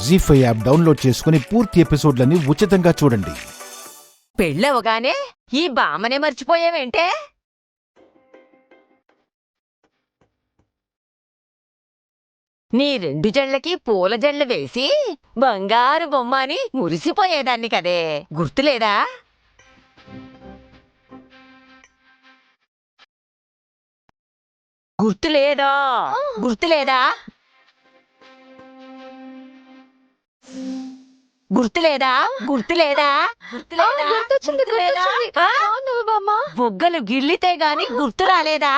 జీ5 app download చేసుకుని పూర్తి ఎపిసోడ్లని ఉచితంగా చూడండి. పెళ్ళవగానే ఈ బామ్మనే మర్చిపోయావేంటే? నీ 2 జళ్ళకి పూల జళ్ళు వేసి బంగారు బొమ్మ అని మురిసిపోయేదాన్ని కదే, గుర్తులేదా? గుర్తులేదా? గుర్తులేదా? గుర్తులేదా? గుర్తులేదా? బొగ్గలు గిల్లితే గాని గుర్తు రాలేదా?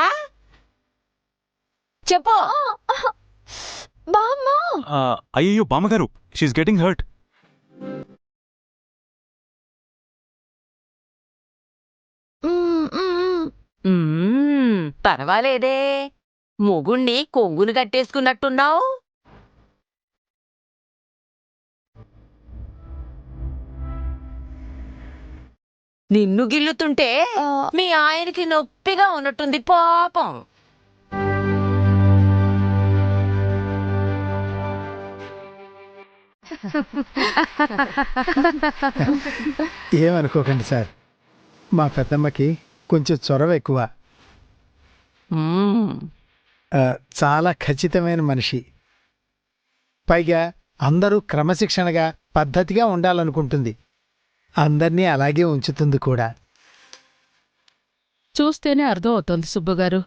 చెప్పు. అయ్యో బామ్మగారు, షీఈస్ గెటింగ్ హర్ట్. పర్వాలేదే, మొగుణ్ణి కొంగును కట్టేసుకున్నట్టున్నావు. నిన్ను గిల్లుతుంటే మీ ఆయనకి నొప్పిగా ఉన్నట్టుంది పాపం. ఏమనుకోకండి సార్, మా పెద్దమ్మకి కొంచెం చొరవ ఎక్కువ. చాలా ఖచ్చితమైన మనిషి. పైగా అందరూ క్రమశిక్షణగా పద్ధతిగా ఉండాలనుకుంటుంది. అందర్నీ అలాగే ఉంచుతుంది కూడా. చూస్తేనే అర్థం అవుతోంది సుబ్బగారు.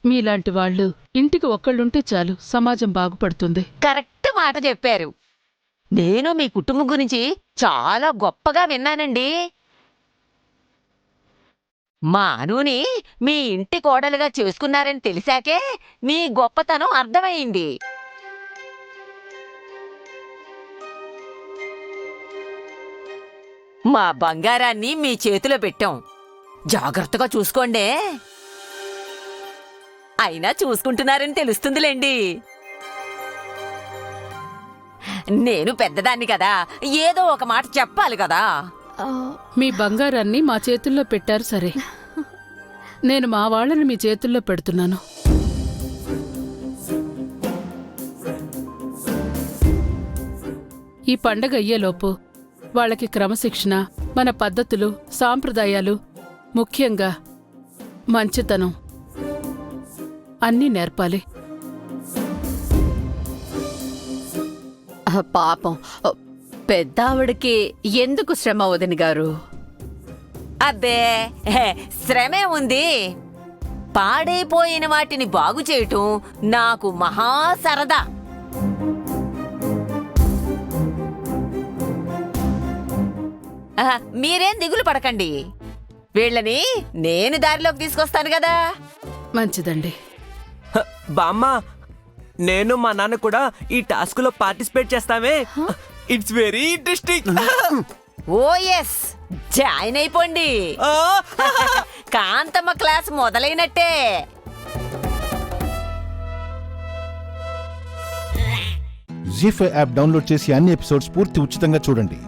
మీలాంటి వాళ్ళు ఇంటికి ఒక్కళ్ళుంటే చాలు, సమాజం బాగుపడుతుంది. కరెక్ట్ మాట చెప్పారు. నేను మీ కుటుంబం గురించి చాలా గొప్పగా విన్నానండి. మా అనుని మీ ఇంటి కోడలుగా చేసుకున్నారని తెలిసాకే మీ గొప్పతనం అర్థమైంది. మా బంగారాన్ని మీ చేతిలో పెట్టాం, జాగ్రత్తగా చూసుకోండే. అయినా చూసుకుంటున్నారని తెలుస్తుందిలేండి. నేను పెద్దదాన్ని కదా, ఏదో ఒక మాట చెప్పాలి కదా. మీ బంగారాన్ని మా చేతుల్లో పెట్టారు సరే, నేను మా వాళ్ళని మీ చేతుల్లో పెడుతున్నాను. ఈ పండగ అయ్యేలోపు వాళ్ళకి క్రమశిక్షణ, మన పద్ధతులు, సాంప్రదాయాలు, ముఖ్యంగా మంచితనం అన్నీ నేర్పాలి. పాపం పెద్దావిడికి ఎందుకు శ్రమ వదిని గారు? అబ్బే, శ్రమే ఉంది. పాడైపోయిన వాటిని బాగు చేయటం నాకు మహా సరదా. మీరేం దిగులు పడకండి, వీళ్ళని నేను దారిలోకి తీసుకొస్తాను కదా. మంచిదండి. బామ్మ, నేను మా నాన్న కూడా ఈ టాస్క్ లో పార్టిసిపేట్ చేస్తామే. It's very interesting. Oh yes, join అయిపోండి. కాంతమ్మ క్లాస్ మొదలైనట్టే. జీ5 యాప్ డౌన్లోడ్ చేసి అన్ని ఎపిసోడ్స్ పూర్తి ఉచితంగా చూడండి.